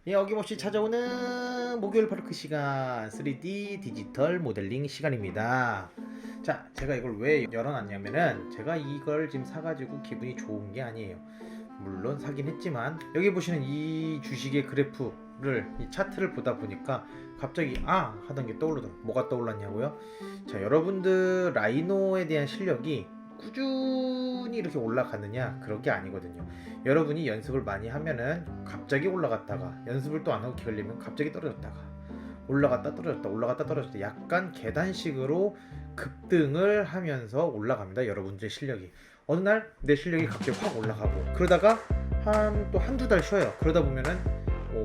예, 어김없이 찾아오는 목요일 바로 그 시간 3D 디지털 모델링 시간입니다. 자, 제가 이걸 왜 열어놨냐면은 제가 이걸 지금 사가지고 기분이 좋은 게 아니에요. 물론 사긴 했지만 여기 보시는 이 주식의 그래프를 이 차트를 보다 보니까 갑자기 하던 게 떠오르더라고요. 뭐가 떠올랐냐고요? 자, 여러분들 라이노에 대한 실력이 꾸준히 이렇게 올라가느냐 그런 게 아니거든요. 여러분이 연습을 많이 하면은 갑자기 올라갔다가 연습을 또 안 하고 기다리면 갑자기 떨어졌다가 올라갔다 떨어졌다 올라갔다 떨어졌다 약간 계단식으로 급등을 하면서 올라갑니다. 여러분들의 실력이 어느 날 내 실력이 갑자기 확 올라가고 그러다가 한두 달 쉬어요. 그러다 보면은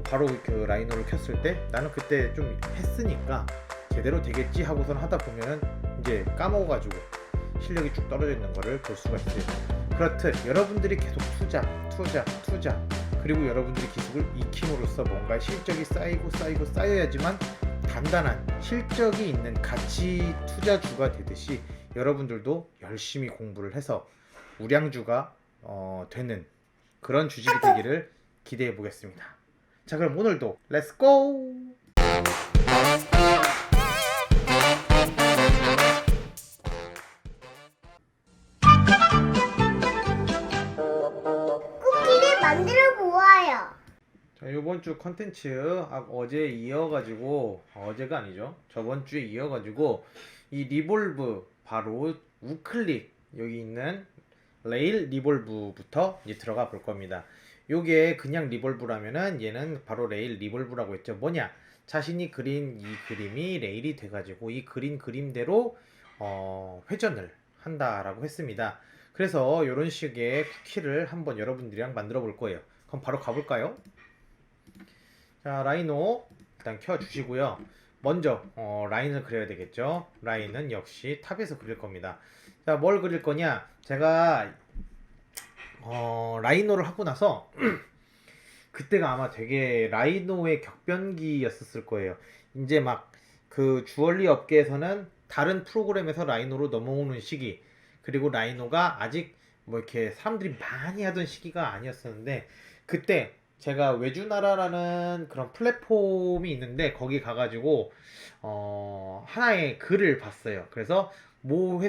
바로 그 라이노를 켰을 때 나는 그때 좀 했으니까 제대로 되겠지 하고선 하다 보면은 이제 까먹어가지고 실력이 쭉 떨어져 있는 거를 볼 수가 있어요. 그렇듯 여러분들이 계속 투자 그리고 여러분들이 기술을 익힘으로써 뭔가 실적이 쌓여야지만 단단한 실적이 있는 가치 투자주가 되듯이 여러분들도 열심히 공부를 해서 우량주가 되는 그런 주식이 되기를 기대해 보겠습니다. 자, 그럼 오늘도 렛츠고! 쿠키를 만들어 보아요. 자, 이번 주 컨텐츠 어제 이어가지고 어제가 아니죠. 저번 주에 이어가지고 이 리볼브 바로 우클릭 여기 있는 레일 리볼브부터 이제 들어가 볼 겁니다. 요게 그냥 리볼브라면은 얘는 바로 레일 리볼브라고 했죠. 뭐냐? 자신이 그린 이 그림이 레일이 돼가지고 이 그린 그림대로 회전을 한다라고 했습니다. 그래서 이런 식의 쿠키를 한번 여러분들이랑 만들어 볼 거예요. 그럼 바로 가볼까요? 자, 라이노 일단 켜주시고요. 먼저 라인을 그려야 되겠죠. 라인은 역시 탑에서 그릴 겁니다. 자, 뭘 그릴 거냐? 제가 라이노를 하고 나서 그때가 아마 되게 라이노의 격변기였었을 거예요. 이제 막 그 주얼리 업계에서는 다른 프로그램에서 라이노로 넘어오는 시기, 그리고 라이노가 아직 뭐 이렇게 사람들이 많이 하던 시기가 아니었었는데 그때 제가 외주나라라는 그런 플랫폼이 있는데 거기 가가지고 하나의 글을 봤어요. 그래서 모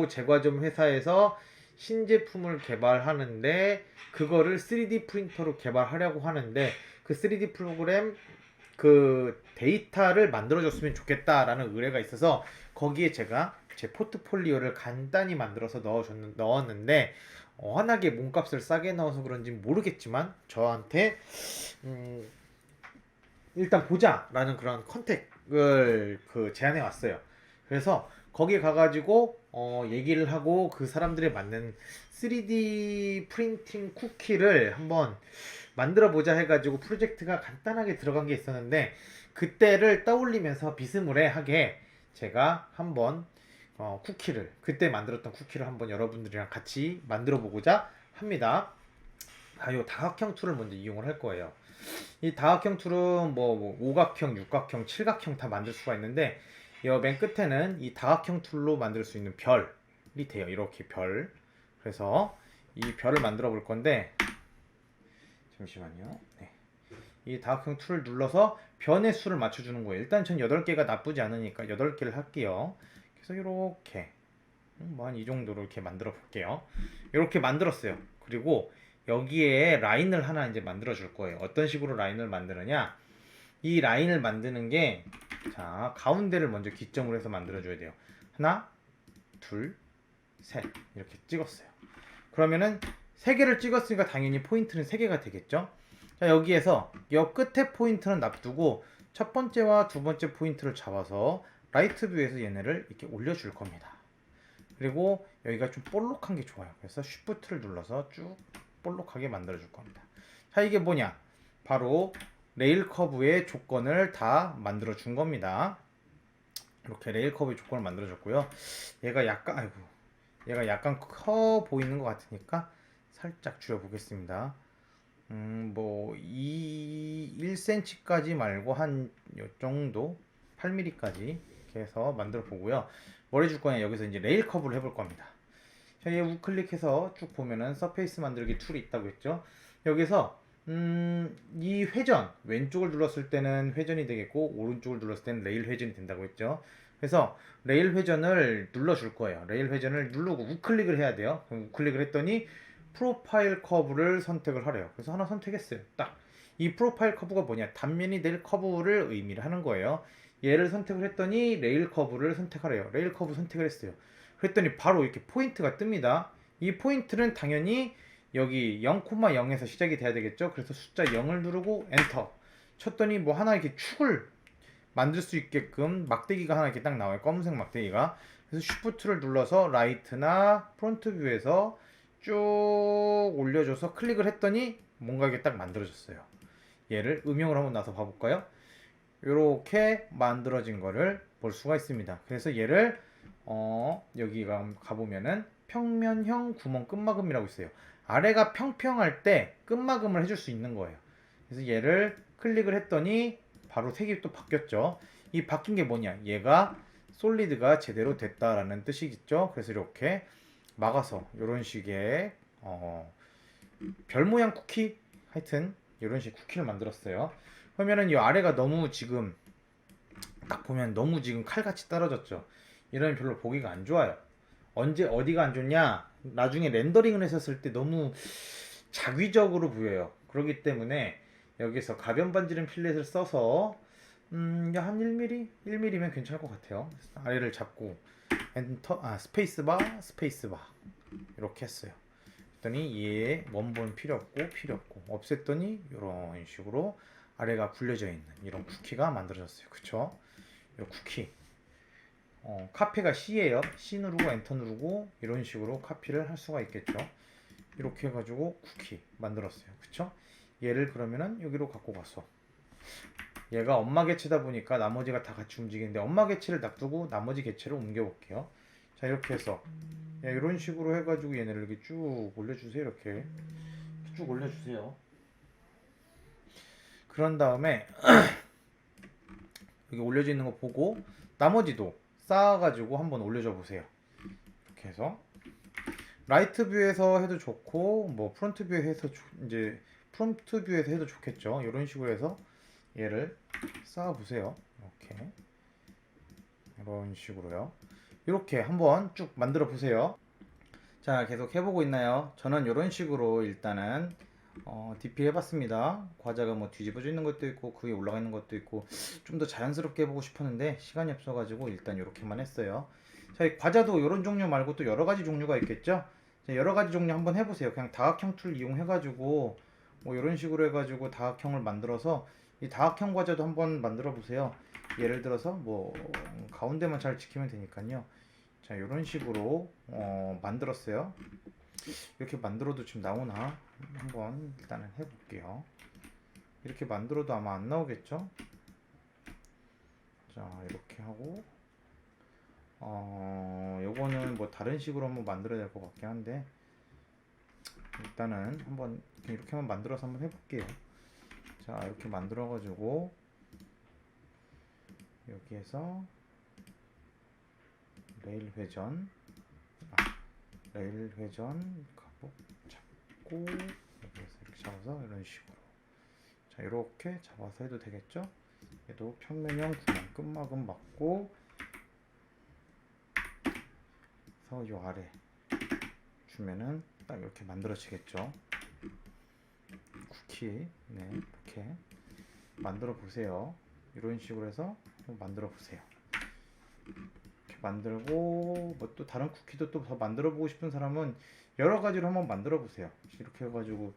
제과점 회사에서 신제품을 개발하는데 그거를 3D 프린터로 개발하려고 하는데 그 3D 프로그램 그 데이터를 만들어줬으면 좋겠다라는 의뢰가 있어서 거기에 제가 제 포트폴리오를 간단히 만들어서 넣었는데 워낙에 몸값을 싸게 넣어서 그런지 모르겠지만 저한테 일단 보자라는 그런 컨택을 제안해 왔어요. 그래서 거기 가가지고 얘기를 하고 그 사람들에 맞는 3D 프린팅 쿠키를 한번 만들어 보자 해가지고 프로젝트가 간단하게 들어간 게 있었는데 그때를 떠올리면서 비스무리하게 제가 한번 쿠키를 그때 만들었던 쿠키를 한번 여러분들이랑 같이 만들어 보고자 합니다. 이 다각형 툴을 먼저 이용을 할 거예요. 이 다각형 툴은 뭐 오각형, 육각형, 칠각형 다 만들 수가 있는데 맨 끝에는 이 다각형 툴로 만들 수 있는 별이 돼요. 이렇게 별. 그래서 이 별을 만들어 볼 건데 잠시만요. 네. 이 다각형 툴을 눌러서 변의 수를 맞춰주는 거예요. 일단 전 8개가 나쁘지 않으니까 8개를 할게요. 그래서 이렇게 뭐 한 이 정도로 이렇게 만들어 볼게요. 이렇게 만들었어요. 그리고 여기에 라인을 하나 이제 만들어 줄 거예요. 어떤 식으로 라인을 만드느냐? 이 라인을 만드는 게 자, 가운데를 먼저 기점으로 해서 만들어 줘야 돼요. 하나, 둘, 셋 이렇게 찍었어요. 그러면은 3개를 찍었으니까 당연히 포인트는 3개가 되겠죠. 자, 여기에서 여 끝에 포인트는 놔두고 첫 번째와 두 번째 포인트를 잡아서 라이트 뷰에서 얘네를 이렇게 올려줄 겁니다. 그리고 여기가 좀 볼록한 게 좋아요. 그래서 쉬프트를 눌러서 쭉 볼록하게 만들어 줄 겁니다. 자, 이게 뭐냐? 바로 레일 커브의 조건을 다 만들어 준 겁니다. 이렇게 레일 커브의 조건을 만들어 줬고요. 얘가 약간 커 보이는 것 같으니까 살짝 줄여 보겠습니다. 뭐 1cm까지 말고 한 요 정도 8mm까지 이렇게 해서 만들어 보고요. 뭘 해줄 거냐? 여기서 이제 레일 커브를 해볼 겁니다. 자, 얘 우클릭해서 쭉 보면은 서페이스 만들기 툴이 있다고 했죠. 여기서 이 회전 왼쪽을 눌렀을 때는 회전이 되겠고 오른쪽을 눌렀을 때는 레일 회전이 된다고 했죠. 그래서 레일 회전을 눌러줄 거예요. 레일 회전을 누르고 우클릭을 해야 돼요. 그럼 우클릭을 했더니 프로파일 커브를 선택을 하래요. 그래서 하나 선택했어요. 딱. 이 프로파일 커브가 뭐냐? 단면이 될 커브를 의미를 하는 거예요. 얘를 선택을 했더니 레일 커브를 선택하래요. 레일 커브 선택을 했어요. 그랬더니 바로 이렇게 포인트가 뜹니다. 이 포인트는 당연히 여기 0,0에서 시작이 돼야 되겠죠. 그래서 숫자 0을 누르고 엔터 쳤더니 뭐 하나 이렇게 축을 만들 수 있게끔 막대기가 하나 이렇게 딱 나와요. 검은색 막대기가. 그래서 쉬프트를 눌러서 라이트나 프론트 뷰에서 쭉 올려줘서 클릭을 했더니 뭔가 이게 딱 만들어졌어요. 얘를 음영을 한번 놔서 봐볼까요? 이렇게 만들어진 거를 볼 수가 있습니다. 그래서 얘를 여기 가보면은 평면형 구멍 끝마금이라고 있어요. 아래가 평평할 때 끝마금을 해줄 수 있는 거예요. 그래서 얘를 클릭을 했더니 바로 색이 또 바뀌었죠. 이 바뀐 게 뭐냐? 얘가 솔리드가 제대로 됐다라는 뜻이겠죠. 그래서 이렇게 막아서 이런 식의 별 모양 쿠키 하여튼 이런 식 쿠키를 만들었어요. 그러면은 이 아래가 너무 지금 딱 보면 너무 지금 칼같이 떨어졌죠. 이러면 별로 보기가 안 좋아요. 언제 어디가 안 좋냐? 나중에 렌더링을 했었을 때 너무 자기적으로 보여요. 그렇기 때문에 여기서 가변 반지름 필렛을 써서 한 1mm? 1mm면 괜찮을 것 같아요. 아래를 잡고 엔터 스페이스바 이렇게 했어요. 그랬더니 얘 원본 필요 없고 없앴더니 이런 식으로 아래가 굴려져 있는 이런 쿠키가 만들어졌어요. 그쵸? 이 쿠키 카피가 C예요. C 누르고 엔터 누르고 이런 식으로 카피를 할 수가 있겠죠. 이렇게 해가지고 쿠키 만들었어요. 그쵸? 얘를 그러면은 여기로 갖고 갔어. 얘가 엄마 개체다 보니까 나머지가 다 같이 움직이는데 엄마 개체를 놔두고 나머지 개체를 옮겨 볼게요. 자 이렇게 해서 이런 식으로 해가지고 얘네를 이렇게 쭉 올려주세요. 이렇게 쭉 올려주세요. 그런 다음에 여기 올려져 있는 거 보고 나머지도 쌓아가지고 한번 올려줘 보세요. 이렇게 해서 라이트 뷰에서 해도 좋고 뭐 프론트 뷰에서 이제 프론트 뷰에서 해도 좋겠죠. 이런 식으로 해서 얘를 쌓아 보세요. 이렇게 이런 식으로요. 이렇게 한번 쭉 만들어 보세요. 자, 계속 해보고 있나요? 저는 이런 식으로 일단은 DP 해봤습니다. 과자가 뭐 뒤집어져 있는 것도 있고 그 위에 올라가 있는 것도 있고 좀 더 자연스럽게 해보고 싶었는데 시간이 없어가지고 일단 이렇게만 했어요. 자, 이 과자도 이런 종류 말고 또 여러 가지 종류가 있겠죠? 자, 여러 가지 종류 한번 해보세요. 그냥 다각형 툴 이용해가지고 뭐 이런 식으로 해가지고 다각형을 만들어서 이 다각형 과자도 한번 만들어 보세요. 예를 들어서 뭐 가운데만 잘 지키면 되니까요. 자, 이런 식으로 만들었어요. 이렇게 만들어도 지금 나오나 한번 일단은 해볼게요. 이렇게 만들어도 아마 안 나오겠죠? 자, 이렇게 하고 요거는 뭐 다른 식으로 한번 만들어야 될 것 같긴 한데 일단은 한번 이렇게만 만들어서 한번 해볼게요. 자, 이렇게 만들어 가지고 여기에서 레일 회전 잡고 여기에서 이렇게 잡아서 이런 식으로 자 이렇게 잡아서 해도 되겠죠? 얘도 평면형 구멍 끝막은 맞고 그래서 요 아래 주면은 딱 이렇게 만들어지겠죠? 쿠키 네 이렇게 만들어 보세요. 이런 식으로 해서 만들어 보세요. 만들고 뭐 또 다른 쿠키도 또 더 만들어 보고 싶은 사람은 여러 가지로 한번 만들어 보세요. 이렇게 해가지고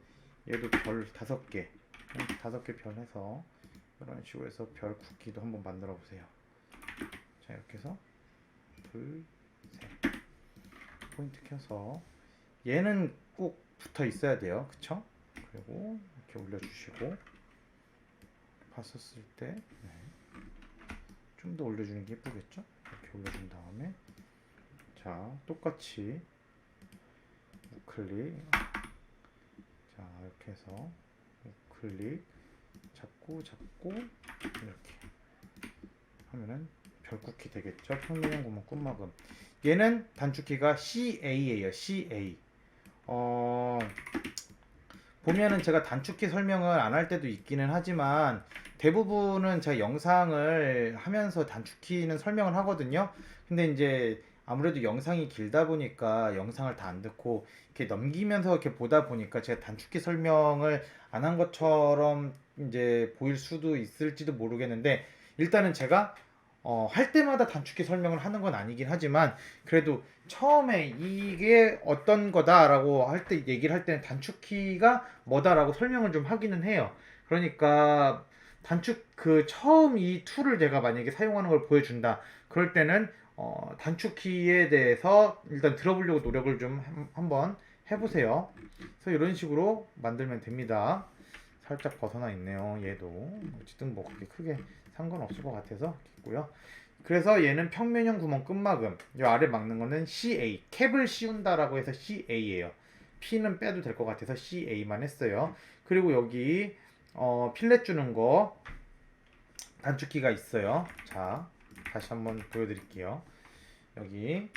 얘도 별 5개 별 해서 이런 식으로 해서 별 쿠키도 한번 만들어 보세요. 자 이렇게 해서 둘, 셋 포인트 켜서 얘는 꼭 붙어 있어야 돼요. 그쵸? 그리고 이렇게 올려주시고 봤었을 때 좀 더 올려주는 게 예쁘겠죠? 이렇게 올려준 다음에 자 똑같이 우클릭 자 이렇게 해서 우클릭 잡고 이렇게 하면은 별쿠키 되겠죠? 평면형 구멍 끝막음 얘는 단축키가 CA예요. CA 보면은 제가 단축키 설명을 안 할 때도 있기는 하지만 대부분은 제가 영상을 하면서 단축키는 설명을 하거든요. 근데 이제 아무래도 영상이 길다 보니까 영상을 다 안 듣고 이렇게 넘기면서 이렇게 보다 보니까 제가 단축키 설명을 안 한 것처럼 이제 보일 수도 있을지도 모르겠는데 일단은 제가 할 때마다 단축키 설명을 하는 건 아니긴 하지만 그래도 처음에 이게 어떤 거다라고 할 때 얘기를 할 때는 단축키가 뭐다라고 설명을 좀 하기는 해요. 그러니까 단축 그 처음 이 툴을 제가 만약에 사용하는 걸 보여준다. 그럴 때는 단축키에 대해서 일단 들어보려고 노력을 좀 한번 해보세요. 그래서 이런 식으로 만들면 됩니다. 살짝 벗어나 있네요. 얘도 어쨌든 뭐 그렇게 크게 상관없을 것 같아서 있고요. 그래서 얘는 평면형 구멍 끝막음. 이 아래 막는 거는 CA. 캡을 씌운다라고 해서 CA예요. P는 빼도 될 것 같아서 CA만 했어요. 그리고 여기 필렛 주는 거 단축키가 있어요. 자, 다시 한번 보여드릴게요. 여기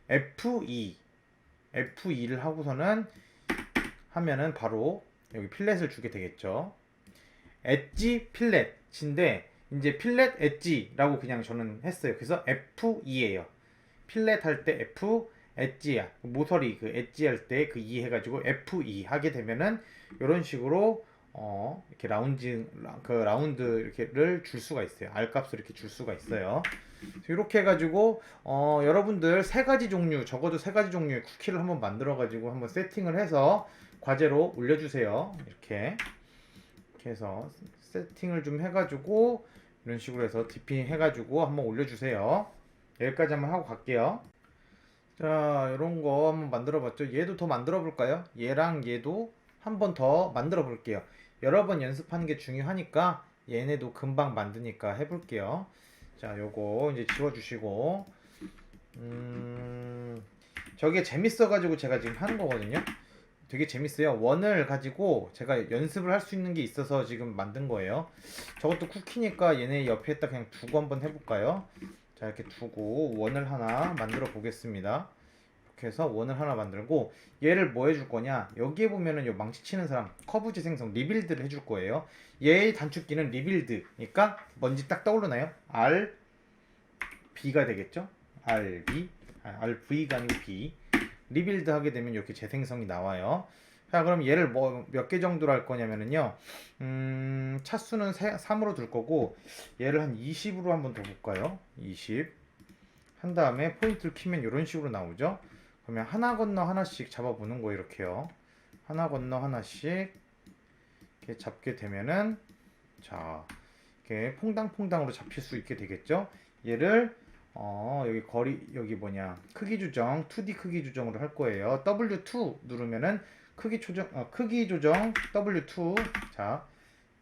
F2 F2를 하고서는 하면은 바로 여기 필렛을 주게 되겠죠. 엣지 필렛인데 이제 필렛 엣지라고 그냥 저는 했어요. 그래서 F2예요. 필렛 할 때 F, 엣지야. 모서리 그 엣지 할 때 그 2 해가지고 F2 하게 되면은 이런 식으로 이렇게 라운드 이렇게를 줄 수가 있어요. R 값을 이렇게 줄 수가 있어요. 이렇게 해가지고 여러분들 세 가지 종류 적어도 세 가지 종류의 쿠키를 한번 만들어 가지고 한번 세팅을 해서 과제로 올려주세요. 이렇게 해서 세팅을 좀 해가지고 이런 식으로 해서 디핑 해가지고 한번 올려주세요. 여기까지 한번 하고 갈게요. 자, 이런 거 한번 만들어 봤죠. 얘도 더 만들어 볼까요? 얘랑 얘도 한번 더 만들어 볼게요. 여러 번 연습하는 게 중요하니까 얘네도 금방 만드니까 해볼게요. 자, 요거 이제 지워주시고 저게 재밌어가지고 제가 지금 하는 거거든요. 되게 재밌어요. 원을 가지고 제가 연습을 할 수 있는 게 있어서 지금 만든 거예요. 저것도 쿠키니까 얘네 옆에다 그냥 두고 한번 해볼까요? 자, 이렇게 두고 원을 하나 만들어 보겠습니다. 이렇게 해서 원을 하나 만들고 얘를 뭐 해줄 거냐? 여기에 보면은 요 망치치는 사람 커브 재생성 리빌드를 해줄 거예요. 얘의 단축키는 리빌드니까 뭔지 딱 떠오르나요? R B가 되겠죠? RV가 아니고 B. 리빌드 하게 되면 이렇게 재생성이 나와요. 자, 그럼 얘를 뭐 몇 개 정도로 할 거냐면은요. 차수는 3으로 둘 거고 얘를 한 20으로 한번 더 볼까요? 20. 한 다음에 포인트를 키면 이런 식으로 나오죠. 그러면 하나 건너 하나씩 잡아보는 거 이렇게요. 하나 건너 하나씩 이렇게 잡게 되면은 자, 이렇게 퐁당퐁당으로 잡힐 수 있게 되겠죠. 얘를 여기 여기 뭐냐 크기 조정 2D 크기 조정으로 할 거예요. W2 누르면은 크기 조정 W2. 자,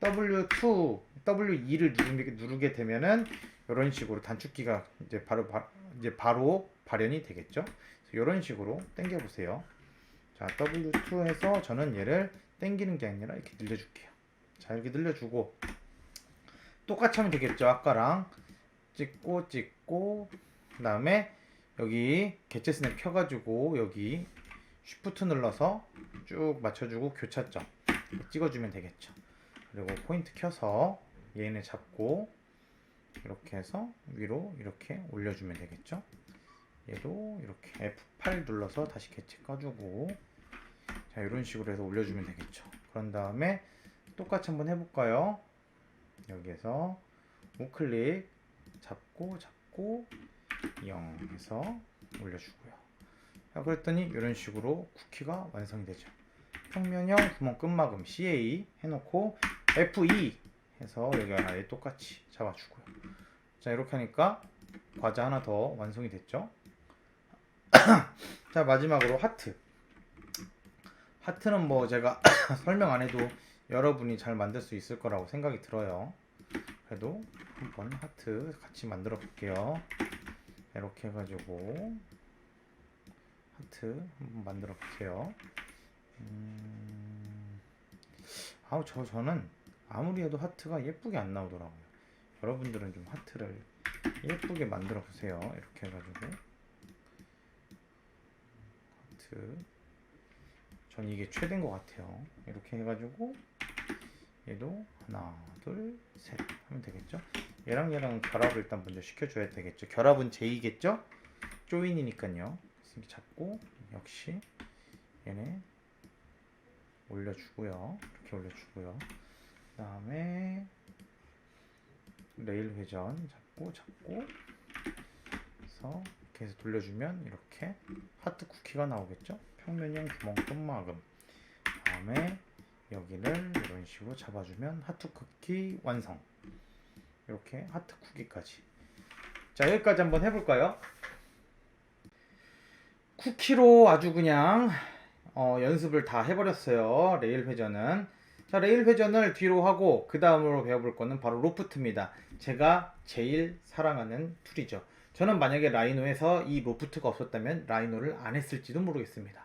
W2 W2를 누르게 되면은 이런 식으로 단축키가 이제 바로 발현이 되겠죠. 이런 식으로 당겨 보세요. 자, W2 해서 저는 얘를 당기는 게 아니라 이렇게 늘려줄게요. 자, 이렇게 늘려주고 똑같이 하면 되겠죠. 아까랑 찍고 그 다음에 여기 개체 스냅 켜가지고 여기 쉬프트 눌러서 쭉 맞춰주고 교차점 찍어주면 되겠죠. 그리고 포인트 켜서 얘네 잡고 이렇게 해서 위로 이렇게 올려주면 되겠죠. 얘도 이렇게 F8 눌러서 다시 개체 꺼주고 자, 이런 식으로 해서 올려주면 되겠죠. 그런 다음에 똑같이 한번 해볼까요? 여기에서 우클릭 잡고 0 해서 올려주고요. 자, 그랬더니 이런 식으로 쿠키가 완성이 되죠. 평면형 구멍 끝막음 CA 해놓고 F2 해서 여기 하나에 똑같이 잡아주고요. 자, 이렇게 하니까 과자 하나 더 완성이 됐죠. 자, 마지막으로 하트는 뭐 제가 설명 안 해도 여러분이 잘 만들 수 있을 거라고 생각이 들어요. 그래도 한번 하트 같이 만들어 볼게요. 이렇게 해가지고 하트 한번 만들어 보세요. 저는 아무리 해도 하트가 예쁘게 안 나오더라고요. 여러분들은 좀 하트를 예쁘게 만들어 보세요. 이렇게 해가지고 하트 전 이게 최대인 것 같아요. 이렇게 해가지고 얘도 하나 둘 셋 하면 되겠죠. 얘랑 얘랑 결합을 일단 먼저 시켜줘야 되겠죠. 결합은 J겠죠? 조인이니까요. 이렇게 잡고 역시 얘네 올려주고요. 이렇게 올려주고요. 그 다음에 레일 회전 잡고 그래서 이렇게 해서 돌려주면 이렇게 하트 쿠키가 나오겠죠. 평면형 구멍 똥막음. 다음에 여기를 이런 식으로 잡아주면 하트 쿠키 완성. 이렇게 하트 쿠키까지. 자, 여기까지 한번 해볼까요? 쿠키로 아주 그냥 연습을 다 해버렸어요. 레일 회전은. 자, 레일 회전을 뒤로 하고 그 다음으로 배워볼 거는 바로 로프트입니다. 제가 제일 사랑하는 툴이죠. 저는 만약에 라이노에서 이 로프트가 없었다면 라이노를 안 했을지도 모르겠습니다.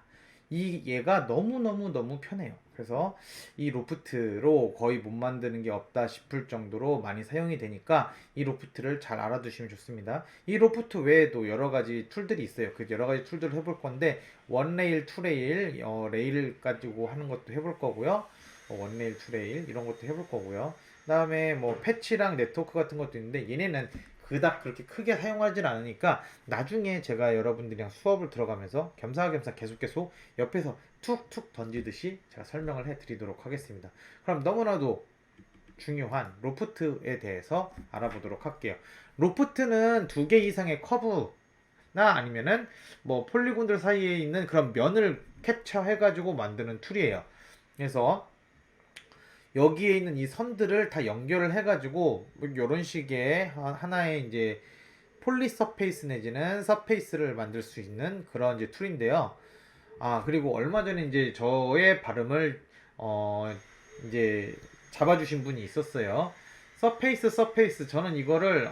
얘가 너무 편해요. 그래서 이 로프트로 거의 못 만드는 게 없다 싶을 정도로 많이 사용이 되니까 이 로프트를 잘 알아두시면 좋습니다. 이 로프트 외에도 여러 가지 툴들이 있어요. 그 여러 가지 툴들을 해볼 건데 원레일, 투레일, 레일 가지고 하는 것도 해볼 거고요. 원레일, 투레일 이런 것도 해볼 거고요. 그 다음에 뭐 패치랑 네트워크 같은 것도 있는데 얘네는 그닥 그렇게 크게 사용하지 않으니까 나중에 제가 여러분들이랑 수업을 들어가면서 겸사겸사 계속 옆에서 툭툭 던지듯이 제가 설명을 해드리도록 하겠습니다. 그럼 너무나도 중요한 로프트에 대해서 알아보도록 할게요. 로프트는 2개 이상의 커브나 아니면은 뭐 폴리곤들 사이에 있는 그런 면을 캡처해가지고 만드는 툴이에요. 그래서 여기에 있는 이 선들을 다 연결을 해가지고 이런 식의 하나의 이제 폴리 서페이스 내지는 서페이스를 만들 수 있는 그런 이제 툴인데요. 아, 그리고 얼마 전에 이제 저의 발음을 이제 잡아주신 분이 있었어요. 서페이스 저는 이거를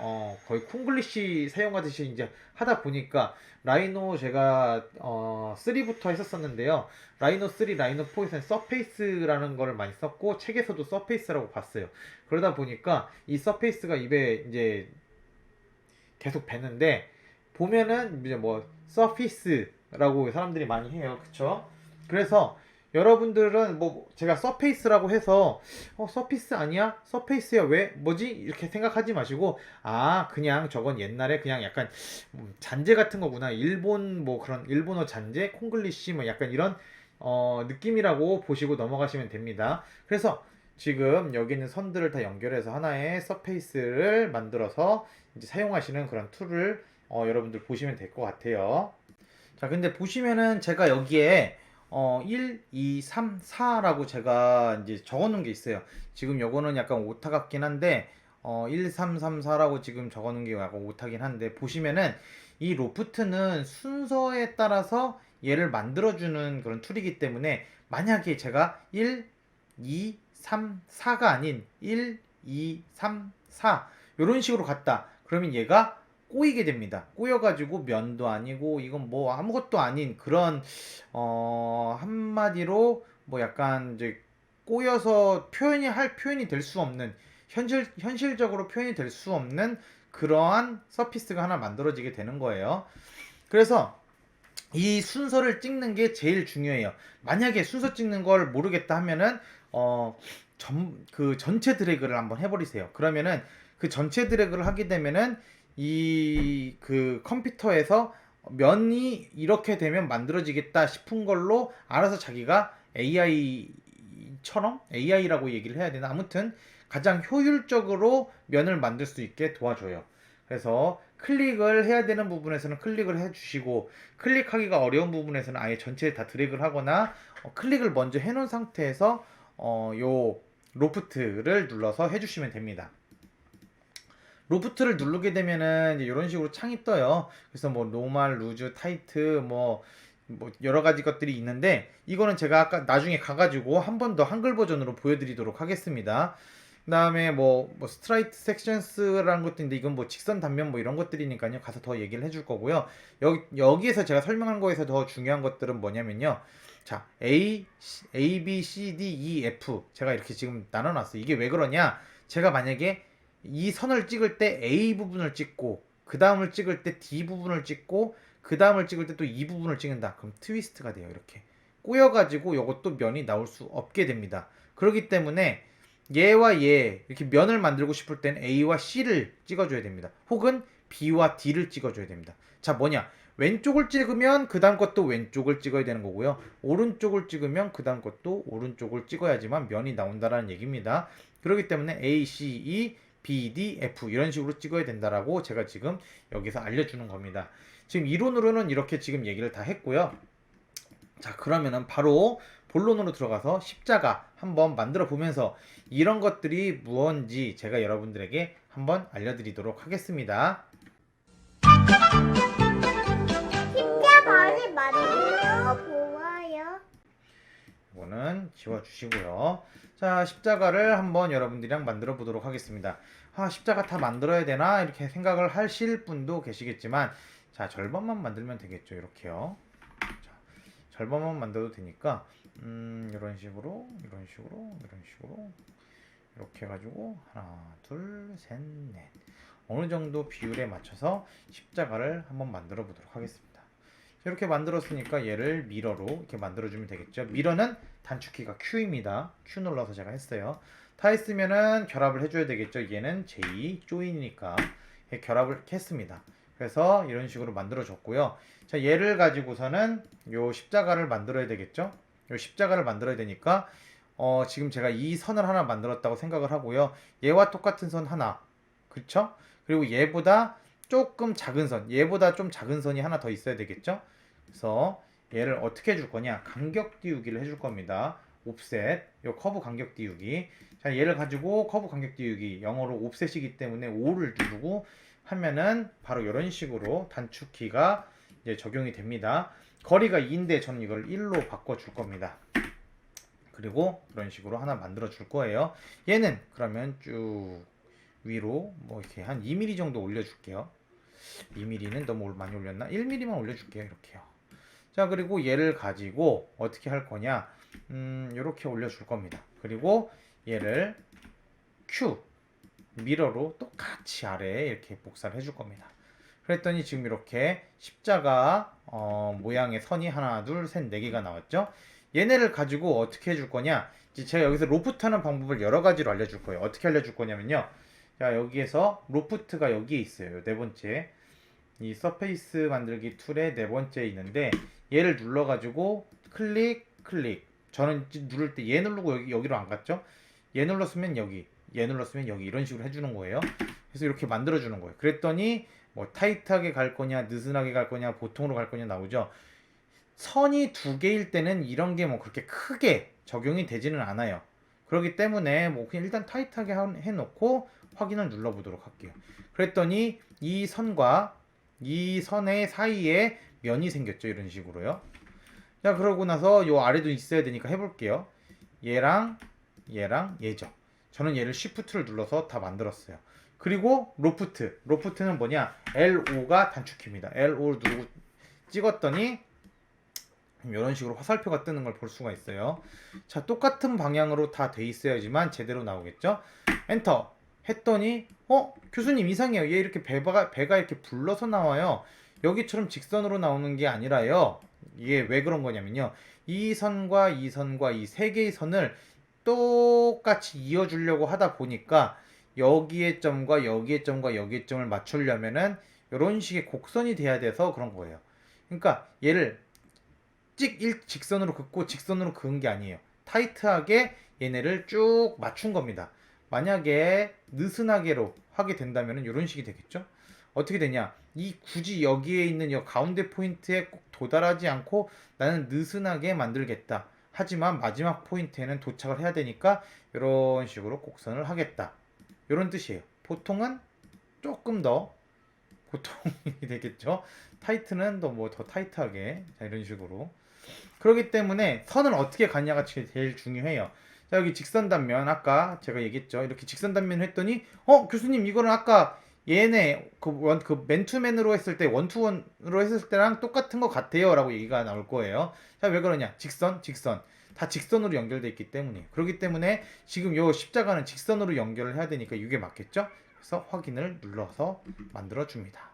거의 콩글리시 사용하듯이 이제 하다 보니까 라이노 제가 3부터 했었었는데요. 라이노 3, 라이노 4에서는 서페이스라는 걸 많이 썼고 책에서도 서페이스라고 봤어요. 그러다 보니까 이 서페이스가 입에 이제 계속 배는데 보면은 이제 뭐 서피스라고 사람들이 많이 해요. 그쵸? 그래서 여러분들은 뭐 제가 서페이스라고 해서 서피스 아니야? 서페이스야 왜? 뭐지? 이렇게 생각하지 마시고 그냥 저건 옛날에 그냥 약간 잔재 같은 거구나. 일본 뭐 그런 일본어 잔재, 콩글리시 뭐 약간 이런 느낌이라고 보시고 넘어가시면 됩니다. 그래서 지금 여기 있는 선들을 다 연결해서 하나의 서페이스를 만들어서 이제 사용하시는 그런 툴을 여러분들 보시면 될 것 같아요. 자, 근데 보시면은 제가 여기에 1, 2, 3, 4라고 제가 이제 적어 놓은 게 있어요. 지금 요거는 약간 오타 같긴 한데 1, 3, 3, 4라고 지금 적어 놓은 게 약간 오타긴 한데 보시면은 이 로프트는 순서에 따라서 얘를 만들어주는 그런 툴이기 때문에 만약에 제가 1, 2, 3, 4가 아닌 1, 2, 3, 4 이런 식으로 갔다. 그러면 얘가 꼬이게 됩니다. 꼬여가지고 면도 아니고 이건 뭐 아무것도 아닌 그런 한마디로 뭐 약간 이제 꼬여서 표현이 될 수 없는 현실적으로 표현이 될 수 없는 그러한 서피스가 하나 만들어지게 되는 거예요. 그래서 이 순서를 찍는 게 제일 중요해요. 만약에 순서 찍는 걸 모르겠다 하면은 그 전체 드래그를 한번 해버리세요. 그러면은 그 전체 드래그를 하게 되면은 이 그 컴퓨터에서 면이 이렇게 되면 만들어지겠다 싶은 걸로 알아서 자기가 AI처럼 AI라고 얘기를 해야 되나? 아무튼 가장 효율적으로 면을 만들 수 있게 도와줘요. 그래서 클릭을 해야 되는 부분에서는 클릭을 해주시고 클릭하기가 어려운 부분에서는 아예 전체에 다 드래그를 하거나 클릭을 먼저 해놓은 상태에서 요 로프트를 눌러서 해주시면 됩니다. 로프트를 누르게 되면은 이제 이런 식으로 창이 떠요. 그래서 뭐 노멀, 루즈, 타이트 뭐 여러 가지 것들이 있는데 이거는 제가 아까 나중에 가가지고 한 번 더 한글 버전으로 보여드리도록 하겠습니다. 그 다음에 뭐 스트라이트 섹션스라는 것도 있는데 이건 뭐 직선 단면 뭐 이런 것들이니까요. 가서 더 얘기를 해줄 거고요. 여기에서 제가 설명한 거에서 더 중요한 것들은 뭐냐면요. 자, A, B, C, D, E, F 제가 이렇게 지금 나눠놨어요. 이게 왜 그러냐? 제가 만약에 이 선을 찍을 때 A 부분을 찍고 그 다음을 찍을 때 D 부분을 찍고 그 다음을 찍을 때 또 E 부분을 찍는다. 그럼 트위스트가 돼요. 이렇게. 꼬여가지고 이것도 면이 나올 수 없게 됩니다. 그렇기 때문에 얘와 얘 이렇게 면을 만들고 싶을 땐 A와 C를 찍어줘야 됩니다. 혹은 B와 D를 찍어줘야 됩니다. 자, 뭐냐? 왼쪽을 찍으면 그 다음 것도 왼쪽을 찍어야 되는 거고요. 오른쪽을 찍으면 그 다음 것도 오른쪽을 찍어야지만 면이 나온다라는 얘기입니다. 그렇기 때문에 A, C, E, B, D, F 이런 식으로 찍어야 된다라고 제가 지금 여기서 알려주는 겁니다. 지금 이론으로는 이렇게 지금 얘기를 다 했고요. 자, 그러면은 바로 본론으로 들어가서 십자가 한번 만들어 보면서 이런 것들이 무언지 제가 여러분들에게 한번 알려드리도록 하겠습니다. 십자가를 만들어 보아요. 이거는 지워주시고요. 자, 십자가를 한번 여러분들이랑 만들어 보도록 하겠습니다. 아, 십자가 다 만들어야 되나? 이렇게 생각을 하실 분도 계시겠지만, 자, 절반만 만들면 되겠죠. 이렇게요. 자, 절반만 만들어도 되니까, 이런 식으로, 이런 식으로, 이런 식으로, 이렇게 해가지고, 하나, 둘, 셋, 넷. 어느 정도 비율에 맞춰서 십자가를 한번 만들어 보도록 하겠습니다. 이렇게 만들었으니까 얘를 미러로 이렇게 만들어주면 되겠죠. 미러는 단축키가 Q입니다. Q 눌러서 제가 했어요. 다 했으면은 결합을 해줘야 되겠죠. 얘는 J, 조인이니까 결합을 했습니다. 그래서 이런 식으로 만들어줬고요. 자, 얘를 가지고서는 요 십자가를 만들어야 되겠죠. 요 십자가를 만들어야 되니까 지금 제가 이 선을 하나 만들었다고 생각을 하고요. 얘와 똑같은 선 하나, 그쵸? 그리고 얘보다 조금 작은 선, 얘보다 좀 작은 선이 하나 더 있어야 되겠죠? 그래서 얘를 어떻게 해줄 거냐? 간격 띄우기를 해줄 겁니다. 옵셋, 요 커브 간격 띄우기. 자, 얘를 가지고 커브 간격 띄우기, 영어로 옵셋이기 때문에 5를 누르고 하면은 바로 이런 식으로 단축키가 이제 적용이 됩니다. 거리가 2인데 저는 이걸 1로 바꿔줄 겁니다. 그리고 이런 식으로 하나 만들어 줄 거예요. 얘는 그러면 쭉 위로 뭐 이렇게 한 2mm 정도 올려줄게요. 2mm는 너무 많이 올렸나? 1mm만 올려줄게요. 이렇게요. 자, 그리고 얘를 가지고 어떻게 할 거냐? 이렇게 올려줄 겁니다. 그리고 얘를 Q 미러로 똑같이 아래에 이렇게 복사를 해줄 겁니다. 그랬더니 지금 이렇게 십자가 모양의 선이 하나, 둘, 셋, 네 개가 나왔죠? 얘네를 가지고 어떻게 해줄 거냐? 이제 제가 여기서 로프트 하는 방법을 여러 가지로 알려줄 거예요. 어떻게 알려줄 거냐면요. 자, 여기에서 로프트가 여기에 있어요. 네 번째. 이 서페이스 만들기 툴의 네 번째에 있는데 얘를 눌러가지고 클릭, 클릭. 저는 누를 때 얘 누르고 여기로 안 갔죠? 얘 눌렀으면 여기, 얘 눌렀으면 여기 이런 식으로 해주는 거예요. 그래서 이렇게 만들어주는 거예요. 그랬더니 뭐 타이트하게 갈 거냐, 느슨하게 갈 거냐, 보통으로 갈 거냐 나오죠. 선이 두 개일 때는 이런 게 뭐 그렇게 크게 적용이 되지는 않아요. 그렇기 때문에 뭐 그냥 일단 타이트하게 해놓고 확인을 눌러보도록 할게요. 그랬더니 이 선과 이 선의 사이에 면이 생겼죠. 이런 식으로요. 자, 그러고 나서 요 아래도 있어야 되니까 해볼게요. 얘랑 얘랑 얘죠. 저는 얘를 Shift를 눌러서 다 만들었어요. 그리고 로프트는 뭐냐? LO가 단축키입니다. LO를 누르고 찍었더니 이런 식으로 화살표가 뜨는 걸 볼 수가 있어요. 자, 똑같은 방향으로 다 돼 있어야지만 제대로 나오겠죠? 엔터 했더니 교수님 이상해요. 얘 이렇게 배가 이렇게 불러서 나와요. 여기처럼 직선으로 나오는 게 아니라요. 이게 왜 그런 거냐면요. 이 선과 이 선과 이 세 개의 선을 똑같이 이어주려고 하다 보니까 여기의 점과 여기의 점과 여기의 점을 맞추려면은 이런 식의 곡선이 돼야 돼서 그런 거예요. 그러니까 얘를 직선으로 긋고 직선으로 그은 게 아니에요. 타이트하게 얘네를 쭉 맞춘 겁니다. 만약에 느슨하게로 하게 된다면 이런 식이 되겠죠. 어떻게 되냐? 굳이 여기에 있는 이 가운데 포인트에 꼭 도달하지 않고 나는 느슨하게 만들겠다. 하지만 마지막 포인트에는 도착을 해야 되니까 이런 식으로 곡선을 하겠다. 이런 뜻이에요. 보통은 조금 더 보통이 되겠죠. 타이트는 더 타이트하게, 자, 이런 식으로. 그렇기 때문에 선을 어떻게 가냐가 제일 중요해요. 자, 여기 직선 단면 아까 제가 얘기했죠. 이렇게 직선 단면을 했더니 교수님 이거는 아까 얘네 그 맨투맨으로 했을 때 원투원으로 했을 때랑 똑같은 것 같아요 라고 얘기가 나올 거예요. 자, 왜 그러냐? 직선 다 직선으로 연결되어 있기 때문에. 그렇기 때문에 지금 요 십자가는 직선으로 연결을 해야 되니까 이게 맞겠죠? 그래서 확인을 눌러서 만들어 줍니다.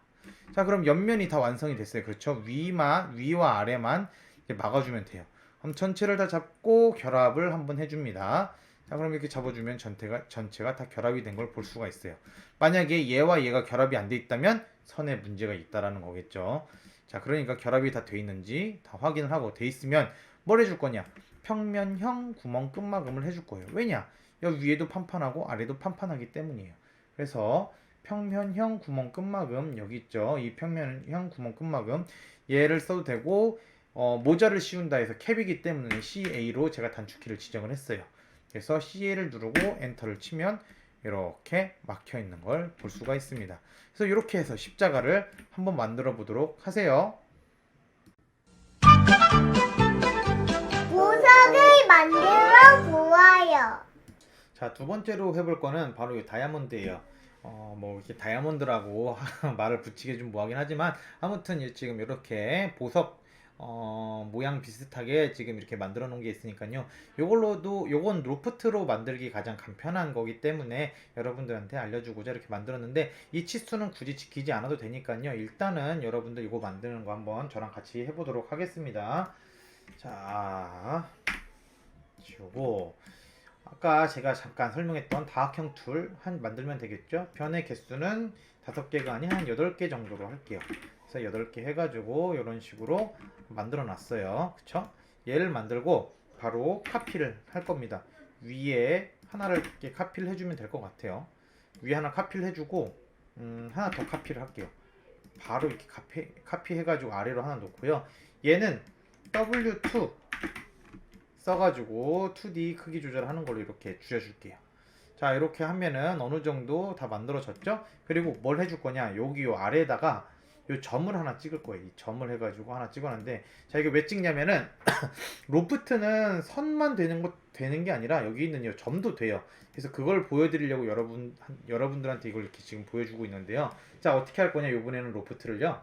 자, 그럼 옆면이 다 완성이 됐어요. 그렇죠? 위와 아래만 이제 막아주면 돼요. 그럼 전체를 다 잡고 결합을 한번 해줍니다. 자, 그럼 이렇게 잡아주면 전체가 다 결합이 된 걸 볼 수가 있어요. 만약에 얘와 얘가 결합이 안 돼 있다면 선에 문제가 있다라는 거겠죠. 자, 그러니까 결합이 다 돼 있는지 다 확인을 하고 돼 있으면 뭘 해줄 거냐? 평면형 구멍 끝마금을 해줄 거예요. 왜냐? 여기 위에도 판판하고 아래도 판판하기 때문이에요. 그래서 평면형 구멍 끝마금 여기 있죠. 이 평면형 구멍 끝마금 얘를 써도 되고 모자를 씌운다 해서 캡이기 때문에 CA로 제가 단축키를 지정을 했어요. 그래서 CA를 누르고 엔터를 치면 이렇게 막혀 있는 걸 볼 수가 있습니다. 그래서 이렇게 해서 십자가를 한번 만들어 보도록 하세요. 보석을 만들어 보아요. 자, 두 번째로 해볼 거는 바로 이 다이아몬드예요. 뭐 이렇게 다이아몬드라고 말을 붙이기 좀 뭐하긴 하지만 아무튼 지금 이렇게 보석 모양 비슷하게 지금 이렇게 만들어 놓은 게 있으니까요. 요건 로프트로 만들기 가장 간편한 거기 때문에 여러분들한테 알려주고자 이렇게 만들었는데 이 치수는 굳이 지키지 않아도 되니까요. 일단은 여러분들 이거 만드는 거 한번 저랑 같이 해보도록 하겠습니다. 자, 지우고 아까 제가 잠깐 설명했던 다각형 툴 만들면 되겠죠. 변의 개수는 5개가 아닌 한 8개 정도로 할게요. 그래서 8개 해가지고 이런 식으로 만들어 놨어요. 그쵸? 얘를 만들고 바로 카피를 할 겁니다. 위에 하나를 이렇게 카피를 해주면 될 것 같아요. 위에 하나 카피를 해주고 하나 더 카피를 할게요. 바로 이렇게 카피해가지고 아래로 하나 놓고요. 얘는 W2 써가지고 2D 크기 조절하는 걸로 이렇게 줄여줄게요. 자, 이렇게 하면은 어느 정도 다 만들어졌죠? 그리고 뭘 해줄 거냐? 여기 요 아래에다가 요 점을 하나 찍을 거예요. 이 점을 해가지고 하나 찍어놨는데, 자, 이거 왜 찍냐면은 로프트는 선만 되는 게 아니라 여기 있는 이 점도 돼요. 그래서 그걸 보여드리려고 여러분들한테 이걸 이렇게 지금 보여주고 있는데요. 자, 어떻게 할 거냐? 이번에는 로프트를요.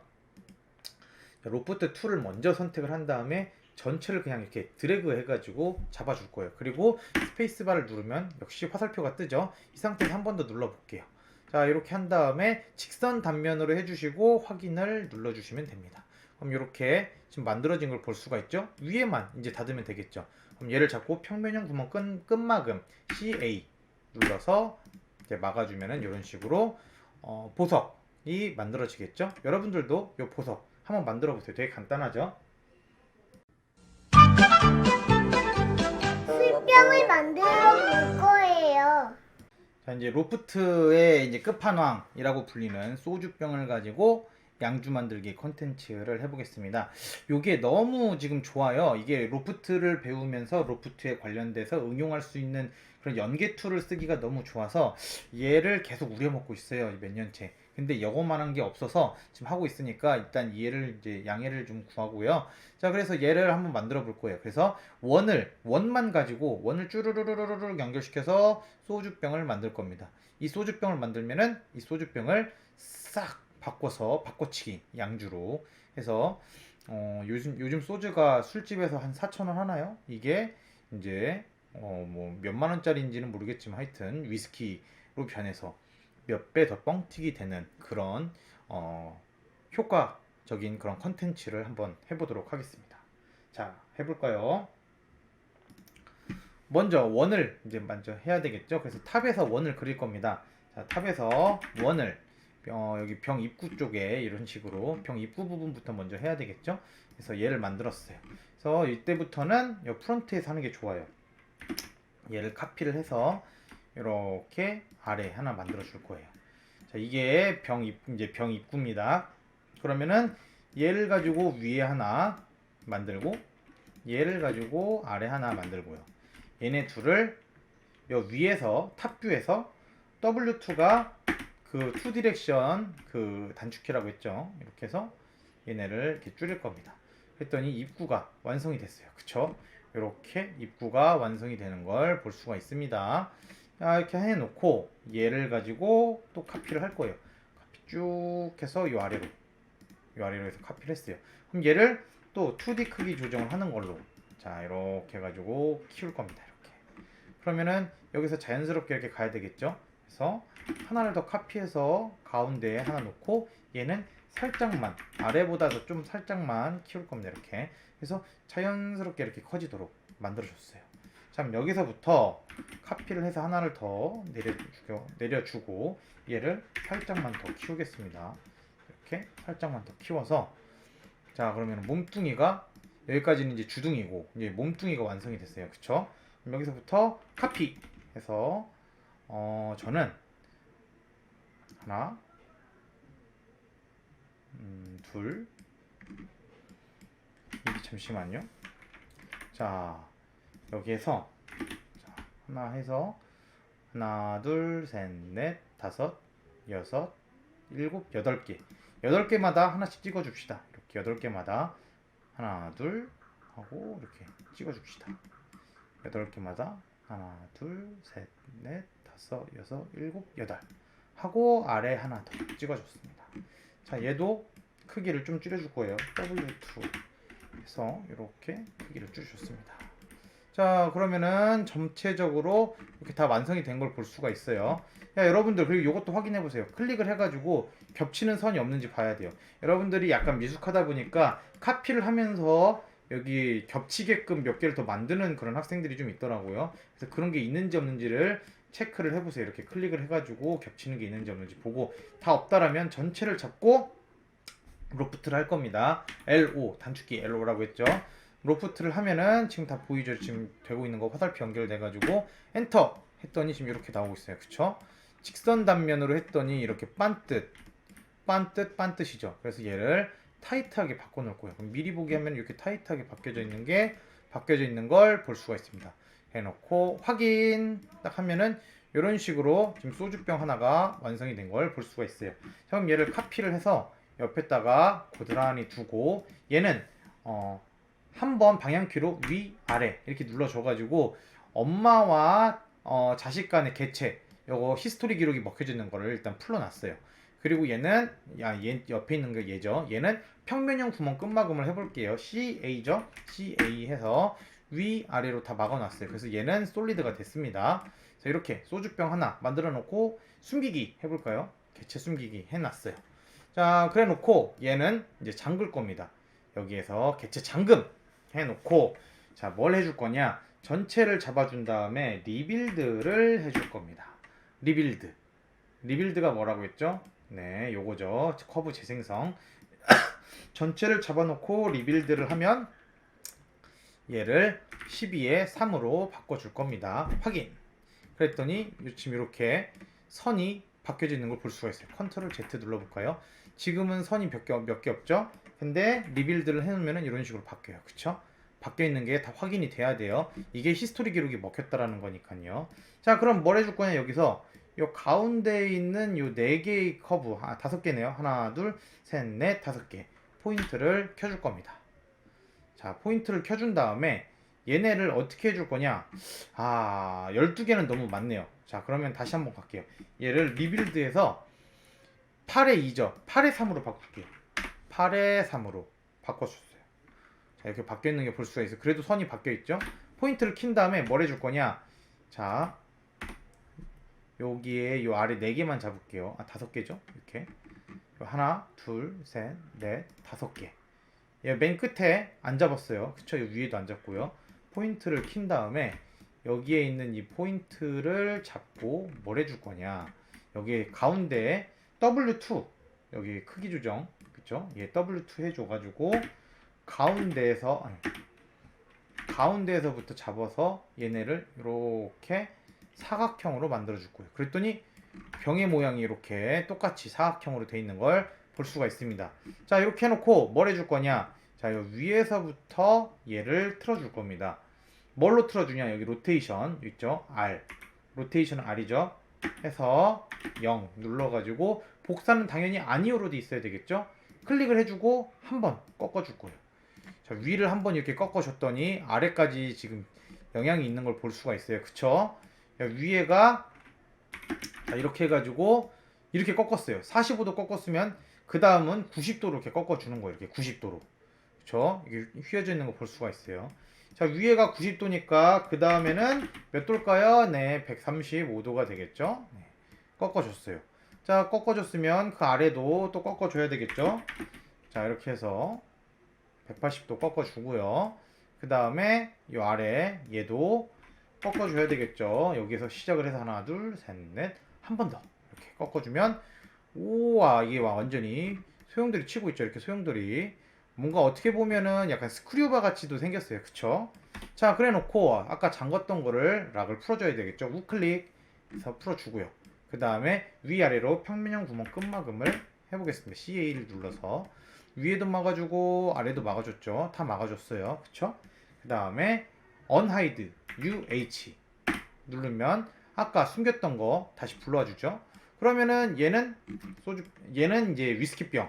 로프트 툴을 먼저 선택을 한 다음에 전체를 그냥 이렇게 드래그 해가지고 잡아줄 거예요. 그리고 스페이스바를 누르면 역시 화살표가 뜨죠. 이 상태에서 한 번 더 눌러볼게요. 자, 이렇게 한 다음에 직선 단면으로 해주시고 확인을 눌러주시면 됩니다. 그럼 이렇게 지금 만들어진 걸 볼 수가 있죠. 위에만 이제 닫으면 되겠죠. 그럼 얘를 잡고 평면형 구멍 끝마금 CA 눌러서 이렇게 막아주면은 이런 식으로 보석이 만들어지겠죠. 여러분들도 이 보석 한번 만들어 보세요. 되게 간단하죠. 술병을 만들어 볼 거예요. 자, 이제 로프트의 이제 끝판왕이라고 불리는 소주병을 가지고 양주 만들기 컨텐츠를 해보겠습니다. 이게 너무 지금 좋아요. 이게 로프트를 배우면서 로프트에 관련돼서 응용할 수 있는 그런 연계 툴을 쓰기가 너무 좋아서 얘를 계속 우려먹고 있어요. 몇 년째. 근데 이거만한 게 없어서 지금 하고 있으니까 일단 얘를 이제 양해를 좀 구하고요. 자, 그래서 얘를 한번 만들어 볼 거예요. 그래서 원만 가지고 원을 쭈르르르르르 연결시켜서 소주병을 만들 겁니다. 이 소주병을 만들면은 이 소주병을 싹 바꿔치기 양주로 해서 요즘 소주가 술집에서 한 4,000원 하나요? 이게 이제 뭐 몇만 원짜리인지는 모르겠지만 하여튼 위스키로 변해서 몇 배 더 뻥튀기 되는 그런 효과적인 그런 컨텐츠를 한번 해보도록 하겠습니다. 자, 해볼까요? 먼저 원을 이제 먼저 해야 되겠죠. 그래서 탑에서 원을 그릴 겁니다. 자, 탑에서 원을 여기 병 입구 쪽에 이런 식으로 병 입구 부분부터 먼저 해야 되겠죠. 그래서 얘를 만들었어요. 그래서 이때부터는 이 프론트에서 하는 게 좋아요. 얘를 카피를 해서 이렇게 아래 하나 만들어 줄 거예요. 자, 이게 이제 병 입구입니다. 그러면은 얘를 가지고 위에 하나 만들고 얘를 가지고 아래 하나 만들고요. 얘네 둘을 요 위에서 탑뷰에서 W2가 그 2 디렉션 그 단축키라고 했죠. 이렇게 해서 얘네를 이렇게 줄일 겁니다. 그랬더니 입구가 완성이 됐어요. 그쵸? 이렇게 입구가 완성이 되는 걸 볼 수가 있습니다. 자, 이렇게 해놓고 얘를 가지고 또 카피를 할 거예요. 카피 쭉 해서 요 아래로 해서 카피를 했어요. 그럼 얘를 또 2D 크기 조정을 하는 걸로 자, 이렇게 해가지고 키울 겁니다. 이렇게. 그러면은 여기서 자연스럽게 이렇게 가야 되겠죠. 그래서 하나를 더 카피해서 가운데에 하나 놓고 얘는 살짝만 아래보다도 좀 살짝만 키울 겁니다. 이렇게 그래서 자연스럽게 이렇게 커지도록 만들어줬어요. 자, 그럼 여기서부터 카피를 해서 하나를 더 내려주고 얘를 살짝만 더 키우겠습니다. 이렇게 살짝만 더 키워서 자, 그러면 몸뚱이가 여기까지는 이제 주둥이고 이제 몸뚱이가 완성이 됐어요. 그쵸? 그럼 여기서부터 카피 해서 저는 하나 둘 잠시만요. 자, 여기에서 자, 하나 해서 하나 둘 셋 넷 다섯 여섯 일곱 여덟 개 8개마다 하나씩 찍어줍시다. 이렇게 8개마다 하나 둘 하고 이렇게 찍어줍시다. 8개마다 하나 둘 셋 넷 다섯 여섯 일곱 여덟 하고 아래 하나 더 찍어줬습니다. 자, 얘도 크기를 좀 줄여줄 거예요. W2 해서 이렇게 크기를 줄여줬습니다. 자, 그러면은 전체적으로 이렇게 다 완성이 된 걸 볼 수가 있어요. 야, 여러분들 그리고 이것도 확인해 보세요. 클릭을 해가지고 겹치는 선이 없는지 봐야 돼요. 여러분들이 약간 미숙하다 보니까 카피를 하면서 여기 겹치게끔 몇 개를 더 만드는 그런 학생들이 좀 있더라고요. 그래서 그런 게 있는지 없는지를 체크를 해보세요. 이렇게 클릭을 해가지고 겹치는 게 있는지 없는지 보고 다 없다라면 전체를 잡고 로프트를 할 겁니다. LO 단축키 LO라고 했죠. 로프트를 하면은 지금 다 보이죠? 지금 되고 있는 거 화살표 연결돼가지고 엔터 했더니 지금 이렇게 나오고 있어요. 그쵸? 직선 단면으로 했더니 이렇게 반뜻이죠. 그래서 얘를 타이트하게 바꿔놓을 거예요. 그럼 미리 보기 하면 이렇게 타이트하게 바뀌어져 있는 걸 볼 수가 있습니다. 해놓고 확인 딱 하면은 이런 식으로 지금 소주병 하나가 완성이 된 걸 볼 수가 있어요. 그럼 얘를 카피를 해서 옆에다가 고스란히 두고 얘는 한번 방향키로 위 아래 이렇게 눌러줘가지고 엄마와 자식 간의 개체 요거 히스토리 기록이 먹혀져 있는 거를 일단 풀어놨어요. 그리고 얘는 얘 옆에 있는 게 얘죠. 얘는 평면형 구멍 끝막음을 해볼게요. CA죠. CA 해서 위 아래로 다 막아놨어요. 그래서 얘는 솔리드가 됐습니다. 자, 이렇게 소주병 하나 만들어 놓고 숨기기 해볼까요? 개체 숨기기 해놨어요. 자, 그래 놓고 얘는 이제 잠글 겁니다. 여기에서 개체 잠금 해놓고 자, 뭘 해줄 거냐? 전체를 잡아준 다음에 리빌드를 해줄 겁니다. 리빌드가 뭐라고 했죠? 네, 요거죠. 커브 재생성. 전체를 잡아놓고 리빌드를 하면 얘를 12에 3으로 바꿔줄 겁니다. 확인. 그랬더니 지금 이렇게 선이 바뀌어져 있는 걸 볼 수가 있어요. 컨트롤 Z 눌러볼까요? 지금은 선이 몇 개 없죠? 근데 리빌드를 해놓으면 이런 식으로 바뀌어요. 그쵸? 바뀌어 있는 게 다 확인이 돼야 돼요. 이게 히스토리 기록이 먹혔다라는 거니까요. 자, 그럼 뭘 해줄 거냐? 여기서 요 가운데에 있는 요 4개의 커브, 5개네요. 하나, 둘, 셋, 넷, 5개. 포인트를 켜줄 겁니다. 자, 포인트를 켜준 다음에 얘네를 어떻게 해줄 거냐? 12개는 너무 많네요. 자, 그러면 다시 한번 갈게요. 얘를 리빌드해서 8에 2죠. 8에 3으로 바꿀게요. 8에 3으로 바꿔줬어요. 자, 이렇게 바뀌어 있는 게 볼 수가 있어요. 그래도 선이 바뀌어 있죠. 포인트를 킨 다음에 뭘 해줄 거냐? 자, 여기에 요 아래 4개만 잡을게요. 5개죠. 이렇게 하나, 둘, 셋, 넷, 5개. 얘 맨 끝에 안 잡았어요. 그쵸? 요 위에도 안 잡고요. 포인트를 킨 다음에 여기에 있는 이 포인트를 잡고 뭘 해줄 거냐? 여기 가운데에 W2 여기 크기 조정, 그쵸? 얘 W2 해줘가지고 가운데에서부터 잡아서 얘네를 이렇게 사각형으로 만들어 줄 거예요. 그랬더니 병의 모양이 이렇게 똑같이 사각형으로 돼 있는 걸 볼 수가 있습니다. 자, 이렇게 해놓고 뭘 해줄 거냐? 자, 요 위에서부터 얘를 틀어줄 겁니다. 뭘로 틀어주냐? 여기 로테이션 있죠? R. 로테이션 R이죠? 해서 0 눌러가지고 복사는 당연히 아니오로 돼 있어야 되겠죠? 클릭을 해주고 한번 꺾어줄 거예요. 자, 위를 한번 이렇게 꺾어줬더니 아래까지 지금 영향이 있는 걸 볼 수가 있어요. 그쵸? 자, 위에가 자, 이렇게 해가지고 이렇게 꺾었어요. 45도 꺾었으면 그 다음은 90도로 이렇게 꺾어주는 거예요. 이렇게 90도로. 그쵸? 이게 휘어져 있는 거 볼 수가 있어요. 자, 위에가 90도니까 그 다음에는 몇 도일까요? 네, 135도가 되겠죠? 네, 꺾어줬어요. 자, 꺾어줬으면 그 아래도 또 꺾어줘야 되겠죠. 자, 이렇게 해서 180도 꺾어주고요. 그 다음에 이 아래 얘도 꺾어줘야 되겠죠. 여기서 시작을 해서 하나, 둘, 셋, 넷, 한 번 더 이렇게 꺾어주면 우와, 이게 완전히 소용돌이 치고 있죠. 이렇게 소용돌이. 뭔가 어떻게 보면은 약간 스크류바 같이도 생겼어요. 그쵸? 자, 그래 놓고 아까 잠궜던 거를 락을 풀어줘야 되겠죠. 우클릭해서 풀어주고요. 그 다음에 위아래로 평면형 구멍 끝막음을 해보겠습니다. CA를 눌러서 위에도 막아주고 아래도 막아줬죠. 다 막아줬어요. 그쵸? 그 다음에 unhide UH 누르면 아까 숨겼던 거 다시 불러와 주죠. 그러면은 얘는 이제 위스키병,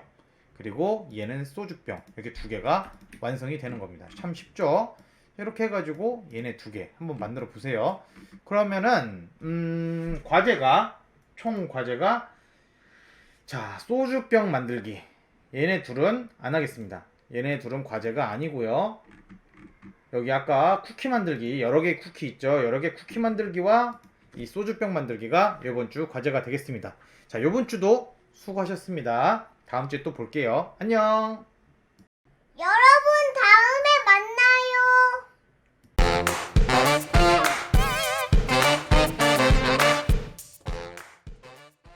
그리고 얘는 소주병, 이렇게 두 개가 완성이 되는 겁니다. 참 쉽죠? 이렇게 해가지고 얘네 두 개 한번 만들어 보세요. 그러면은 총 과제가 자, 소주병 만들기. 얘네 둘은 안 하겠습니다. 얘네 둘은 과제가 아니고요. 여기 아까 쿠키 만들기, 여러 개 쿠키 있죠. 여러 개 쿠키 만들기와 이 소주병 만들기가 이번 주 과제가 되겠습니다. 자, 이번 주도 수고하셨습니다. 다음 주에 또 볼게요. 안녕.